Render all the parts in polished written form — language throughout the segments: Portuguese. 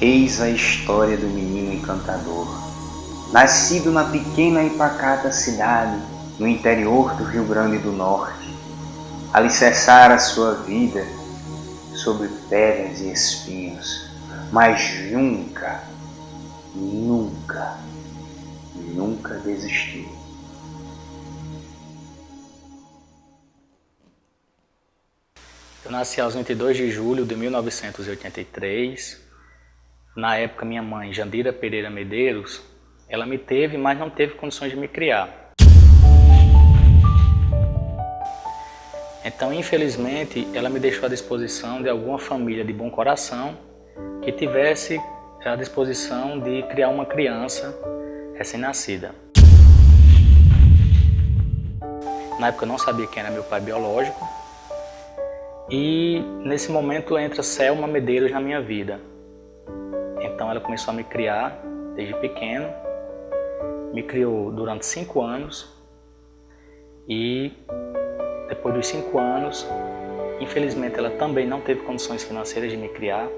Eis a história do menino encantador. Nascido na pequena e pacata cidade, no interior do Rio Grande do Norte, alicerçara sua vida sobre pedras e espinhos, mas nunca, nunca, nunca desistiu. Eu nasci aos 22 de julho de 1983. Na época, minha mãe, Jandira Pereira Medeiros, ela me teve, mas não teve condições de me criar. Então, infelizmente, ela me deixou à disposição de alguma família de bom coração que tivesse a disposição de criar uma criança recém-nascida. Na época, eu não sabia quem era meu pai biológico. E nesse momento entra Selma Medeiros na minha vida. Então ela começou a me criar desde pequeno, me criou durante 5 anos e depois dos 5 anos, infelizmente ela também não teve condições financeiras de me criar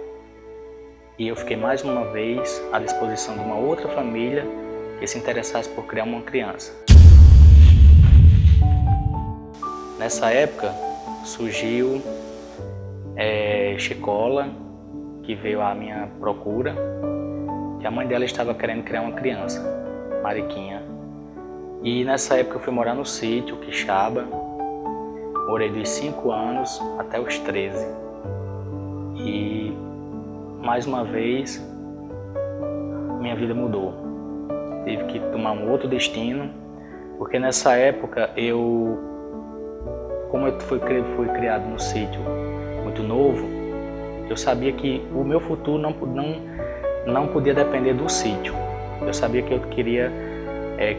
e eu fiquei mais uma vez à disposição de uma outra família que se interessasse por criar uma criança. Nessa época surgiu Chicola, que veio à minha procura, que a mãe dela estava querendo criar uma criança, Mariquinha. E nessa época eu fui morar no sítio, Quixaba, morei dos 5 anos até os 13. E mais uma vez minha vida mudou. Tive que tomar um outro destino, porque nessa época como eu fui criado no sítio muito novo, eu sabia que o meu futuro não podia depender do sítio. Eu sabia que eu queria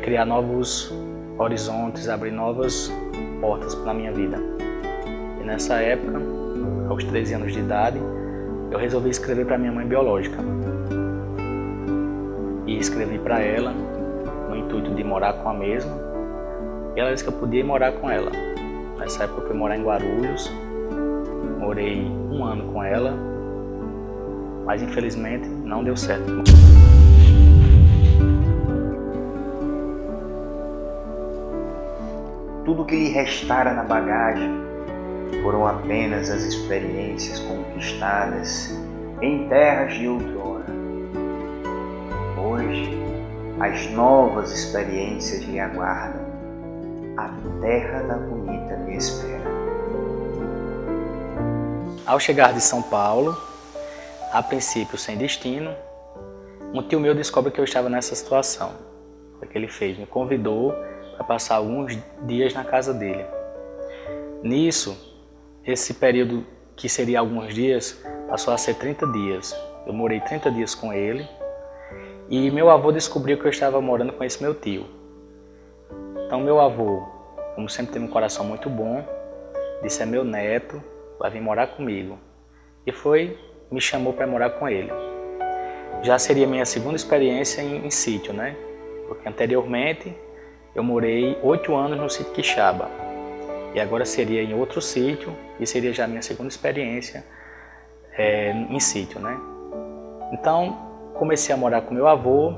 criar novos horizontes, abrir novas portas para a minha vida. E nessa época, aos 13 anos de idade, eu resolvi escrever para minha mãe biológica. E escrevi para ela, no intuito de morar com a mesma. E ela disse que eu podia ir morar com ela. Nessa época eu fui morar em Guarulhos, morei 1 ano com ela, mas infelizmente não deu certo. Tudo que lhe restara na bagagem foram apenas as experiências conquistadas em terras de outrora. Hoje, as novas experiências lhe aguardam. A terra da bonita lhe espera. Ao chegar de São Paulo, a princípio sem destino, um tio meu descobre que eu estava nessa situação. O que ele fez? Me convidou para passar alguns dias na casa dele. Nisso, esse período que seria alguns dias, passou a ser 30 dias. Eu morei 30 dias com ele e meu avô descobriu que eu estava morando com esse meu tio. Então meu avô, como sempre teve um coração muito bom, disse: é meu neto, vai vir morar comigo. E me chamou para morar com ele. Já seria minha segunda experiência em sítio, né? Porque anteriormente eu morei 8 anos no sítio Quixaba. E agora seria em outro sítio e seria já minha segunda experiência em sítio, né? Então comecei a morar com meu avô.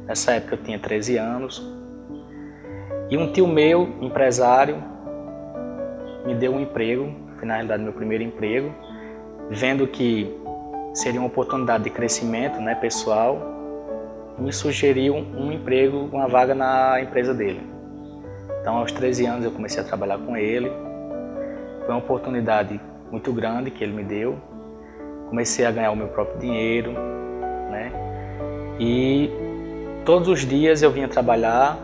Nessa época eu tinha 13 anos. E um tio meu, empresário, me deu um emprego, na realidade meu primeiro emprego, vendo que seria uma oportunidade de crescimento, né, pessoal, me sugeriu um emprego, uma vaga na empresa dele. Então aos 13 anos eu comecei a trabalhar com ele, foi uma oportunidade muito grande que ele me deu, comecei a ganhar o meu próprio dinheiro, né, e todos os dias eu vinha trabalhar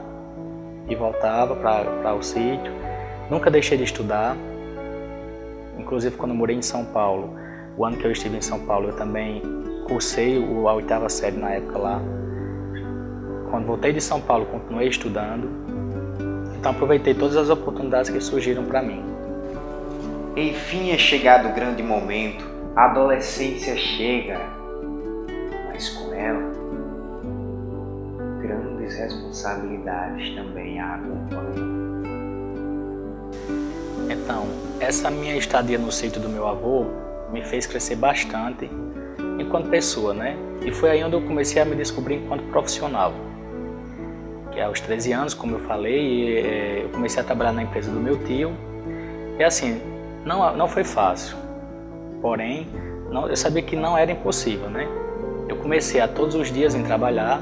e voltava para o sítio, nunca deixei de estudar. Inclusive quando eu morei em São Paulo, o ano que eu estive em São Paulo, eu também cursei a 8ª série na época lá. Quando voltei de São Paulo, continuei estudando. Então aproveitei todas as oportunidades que surgiram para mim. Enfim é chegado o grande momento, a adolescência chega, mas com ela, grandes responsabilidades também a acompanham. Então, essa minha estadia no sítio do meu avô me fez crescer bastante enquanto pessoa, né? E foi aí onde eu comecei a me descobrir enquanto profissional. Que aos 13 anos, como eu falei, eu comecei a trabalhar na empresa do meu tio. E assim, não foi fácil, porém, eu sabia que não era impossível, né? Eu comecei a todos os dias em trabalhar.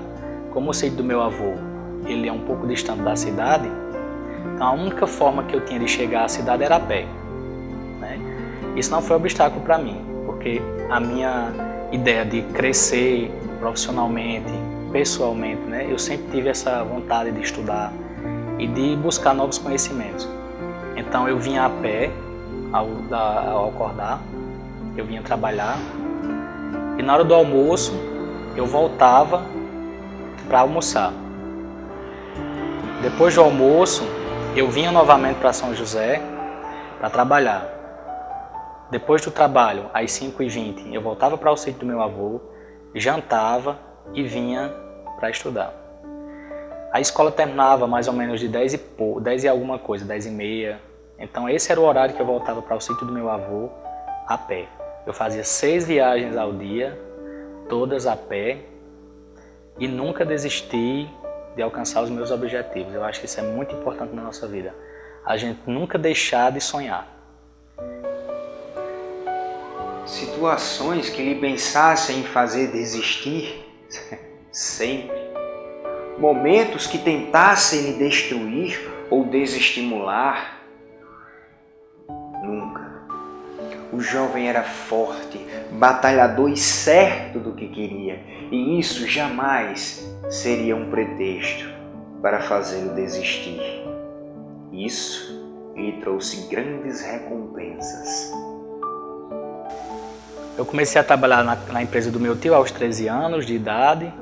Como o sítio do meu avô, ele é um pouco distante da cidade, então a única forma que eu tinha de chegar à cidade era a pé, né? Isso não foi obstáculo para mim, porque a minha ideia de crescer profissionalmente, pessoalmente, né? Eu sempre tive essa vontade de estudar e de buscar novos conhecimentos. Então eu vinha a pé ao acordar, eu vinha trabalhar e na hora do almoço eu voltava para almoçar. Depois do almoço, eu vinha novamente para São José para trabalhar. Depois do trabalho, às 5h20, eu voltava para o sítio do meu avô, jantava e vinha para estudar. A escola terminava mais ou menos de 10 e alguma coisa, 10h30. Então esse era o horário que eu voltava para o sítio do meu avô a pé. Eu fazia 6 viagens ao dia, todas a pé, e nunca desisti de alcançar os meus objetivos. Eu acho que isso é muito importante na nossa vida. A gente nunca deixar de sonhar. Situações que lhe pensassem em fazer desistir? Sempre. Momentos que tentassem lhe destruir ou desestimular? Nunca. O jovem era forte, batalhador e certo do que queria, e isso jamais seria um pretexto para fazê-lo desistir. Isso lhe trouxe grandes recompensas. Eu comecei a trabalhar na empresa do meu tio aos 13 anos de idade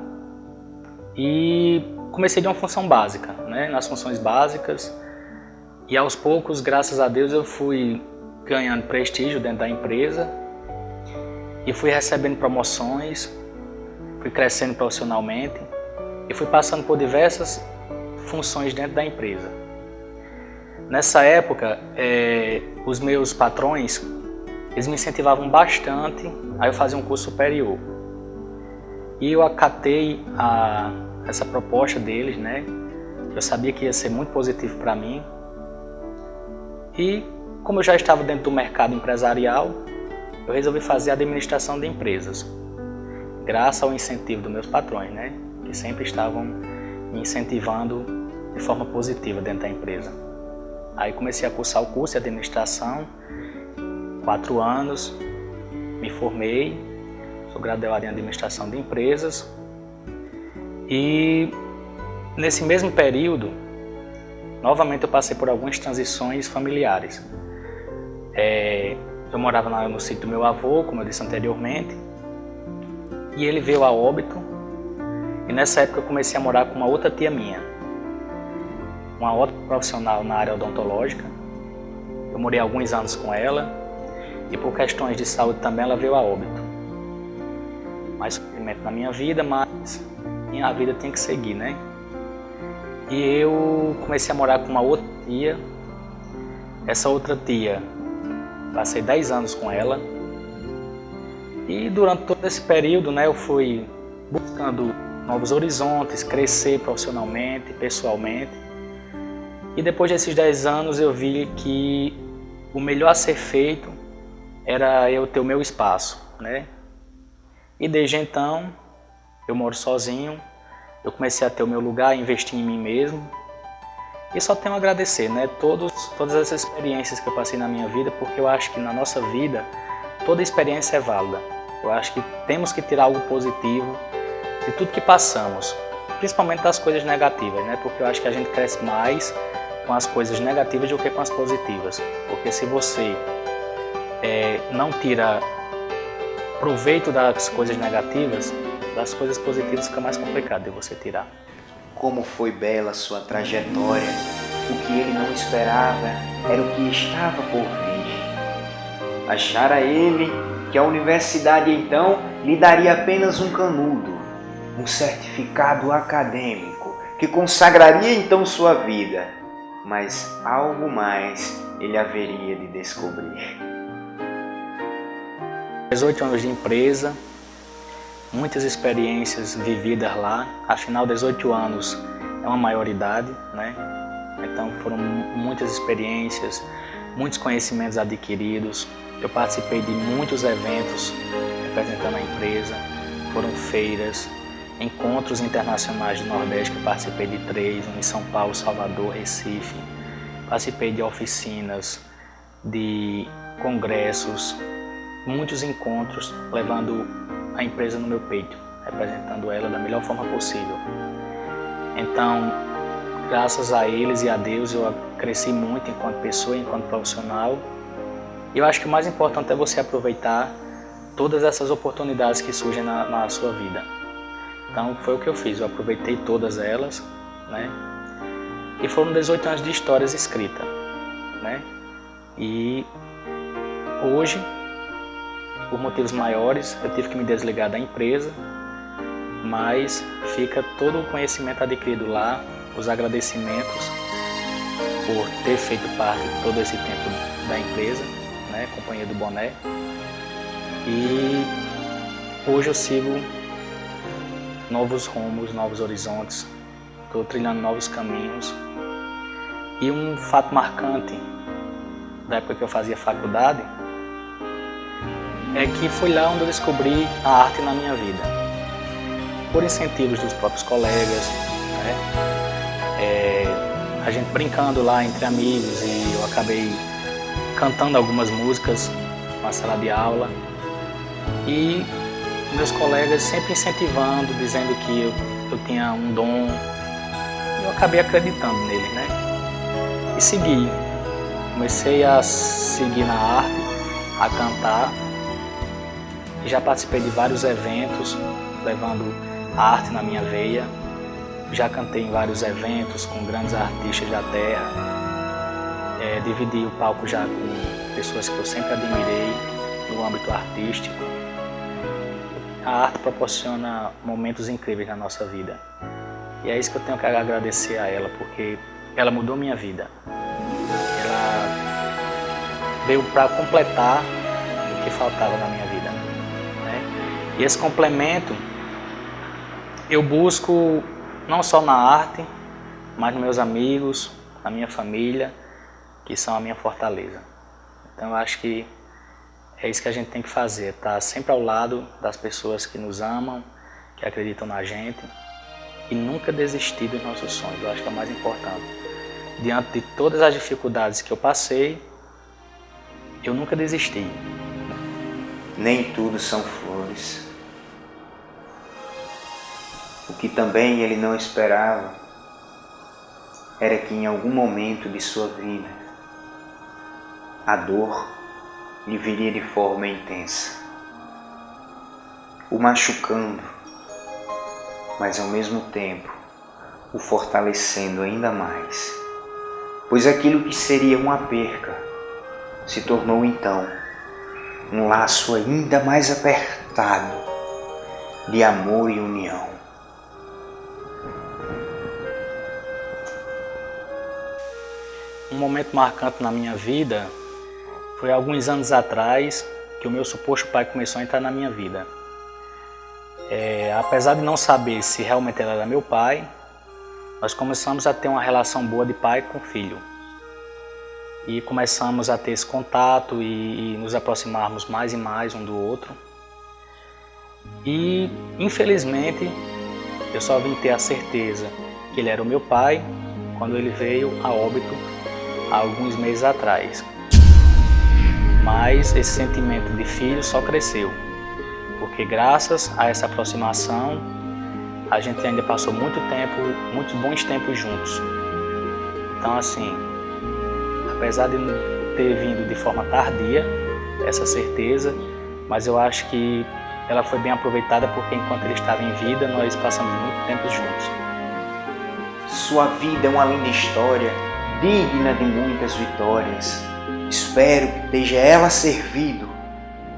e comecei de uma função básica, né? Nas funções básicas, e aos poucos, graças a Deus, eu fui ganhando prestígio dentro da empresa e fui recebendo promoções, fui crescendo profissionalmente e fui passando por diversas funções dentro da empresa. Nessa época, os meus patrões, eles me incentivavam bastante a eu fazer um curso superior. E eu acatei essa proposta deles, né? Eu sabia que ia ser muito positivo para mim. E como eu já estava dentro do mercado empresarial, eu resolvi fazer administração de empresas, graças ao incentivo dos meus patrões, né? Que sempre estavam me incentivando de forma positiva dentro da empresa. Aí comecei a cursar o curso de administração, 4 anos, me formei, sou graduado em administração de empresas, e nesse mesmo período, novamente eu passei por algumas transições familiares. Eu morava no sítio do meu avô, como eu disse anteriormente, e ele veio a óbito, e nessa época eu comecei a morar com uma outra tia minha, uma outra profissional na área odontológica. Eu morei alguns anos com ela, e por questões de saúde também ela veio a óbito. Mais sofrimento na minha vida, mas a vida tem que seguir, né? E eu comecei a morar com uma outra tia. Essa outra tia, passei 10 anos com ela. E durante todo esse período, né, eu fui buscando novos horizontes, crescer profissionalmente, pessoalmente. E depois desses 10 anos eu vi que o melhor a ser feito era eu ter o meu espaço, né? E desde então, eu moro sozinho, eu comecei a ter o meu lugar, investir em mim mesmo. E só tenho a agradecer, né? Todas essas experiências que eu passei na minha vida, porque eu acho que na nossa vida, toda experiência é válida. Eu acho que temos que tirar algo positivo de tudo que passamos, principalmente das coisas negativas, né? Porque eu acho que a gente cresce mais com as coisas negativas do que com as positivas. Porque se você não tira proveito das coisas negativas, das coisas positivas fica mais complicado de você tirar. Como foi bela sua trajetória, o que ele não esperava era o que estava por vir. Achara ele que a universidade então lhe daria apenas um canudo, um certificado acadêmico que consagraria então sua vida, mas algo mais ele haveria de descobrir. 18 anos de empresa, muitas experiências vividas lá. Afinal, 18 anos é uma maioridade, né? Então foram muitas experiências, muitos conhecimentos adquiridos. Eu participei de muitos eventos representando a empresa, foram feiras, encontros internacionais do Nordeste, que eu participei de 3, um em São Paulo, Salvador, Recife. Participei de oficinas, de congressos, muitos encontros, levando a empresa no meu peito, representando ela da melhor forma possível. Então, graças a eles e a Deus, eu cresci muito enquanto pessoa, enquanto profissional. E eu acho que o mais importante é você aproveitar todas essas oportunidades que surgem na sua vida. Então, foi o que eu fiz, eu aproveitei todas elas, né? E foram 18 anos de histórias escritas, né? E hoje, por motivos maiores, eu tive que me desligar da empresa, mas fica todo o conhecimento adquirido lá, os agradecimentos por ter feito parte de todo esse tempo da empresa, né, Companhia do Boné. E hoje eu sigo novos rumos, novos horizontes, estou trilhando novos caminhos. E um fato marcante da época que eu fazia faculdade é que foi lá onde eu descobri a arte na minha vida, por incentivos dos próprios colegas, né? A gente brincando lá entre amigos, e eu acabei cantando algumas músicas na sala de aula, e meus colegas sempre incentivando, dizendo que eu tinha um dom, e eu acabei acreditando nele, né? E segui, comecei a seguir na arte, a cantar, e já participei de vários eventos, levando a arte na minha veia. Já cantei em vários eventos com grandes artistas da terra, dividi o palco já com pessoas que eu sempre admirei no âmbito artístico. A arte proporciona momentos incríveis na nossa vida, e é isso que eu tenho que agradecer a ela, porque ela mudou minha vida. Ela veio para completar o que faltava na minha vida, né? E esse complemento eu busco não só na arte, mas nos meus amigos, na minha família, que são a minha fortaleza. Então eu acho que é isso que a gente tem que fazer, estar sempre ao lado das pessoas que nos amam, que acreditam na gente, e nunca desistir dos nossos sonhos. Eu acho que é o mais importante. Diante de todas as dificuldades que eu passei, eu nunca desisti. Nem tudo são flores. O que também ele não esperava era que em algum momento de sua vida a dor lhe viria de forma intensa, o machucando, mas ao mesmo tempo o fortalecendo ainda mais, pois aquilo que seria uma perca se tornou então um laço ainda mais apertado de amor e união. Um momento marcante na minha vida foi alguns anos atrás, que o meu suposto pai começou a entrar na minha vida. Apesar de não saber se realmente ele era meu pai, nós começamos a ter uma relação boa de pai com filho. E começamos a ter esse contato e nos aproximarmos mais e mais um do outro. E, infelizmente, eu só vim ter a certeza que ele era o meu pai quando ele veio a óbito há alguns meses atrás. Mas esse sentimento de filho só cresceu, porque graças a essa aproximação, a gente ainda passou muito tempo, muitos bons tempos juntos. Então assim, apesar de ter vindo de forma tardia, essa certeza, mas eu acho que ela foi bem aproveitada, porque enquanto ele estava em vida, nós passamos muito tempo juntos. Sua vida é uma linda história, digna de muitas vitórias. Espero que esteja ela servido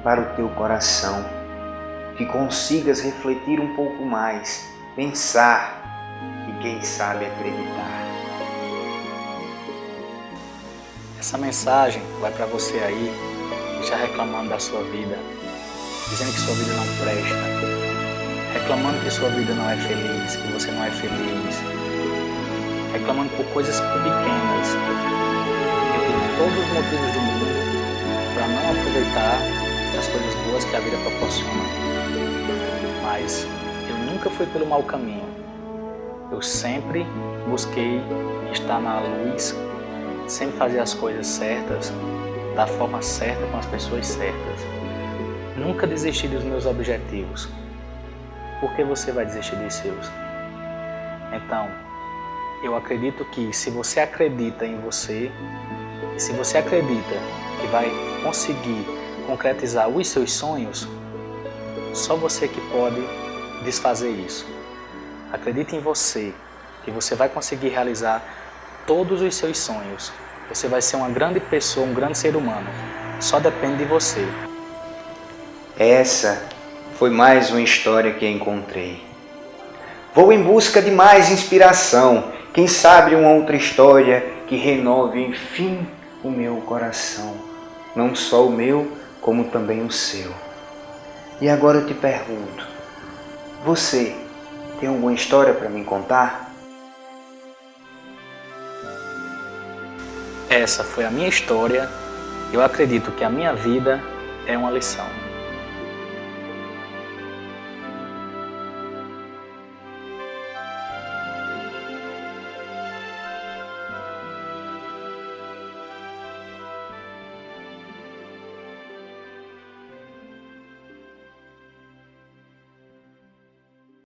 para o teu coração, que consigas refletir um pouco mais, pensar e quem sabe acreditar. Essa mensagem vai para você aí, que está reclamando da sua vida, dizendo que sua vida não presta, reclamando que sua vida não é feliz, que você não é feliz, reclamando por coisas pequenas. Eu tenho todos os motivos do mundo para não aproveitar as coisas boas que a vida proporciona. Mas eu nunca fui pelo mau caminho. Eu sempre busquei estar na luz, sempre fazer as coisas certas, da forma certa, com as pessoas certas. Nunca desisti dos meus objetivos. Por que você vai desistir dos seus? Então, eu acredito que se você acredita em você, se você acredita que vai conseguir concretizar os seus sonhos, só você que pode desfazer isso. Acredite em você, que você vai conseguir realizar todos os seus sonhos. Você vai ser uma grande pessoa, um grande ser humano. Só depende de você. Essa foi mais uma história que encontrei. Vou em busca de mais inspiração. Quem sabe uma outra história que renove, enfim, o meu coração. Não só o meu, como também o seu. E agora eu te pergunto, você tem alguma história para me contar? Essa foi a minha história. Eu acredito que a minha vida é uma lição.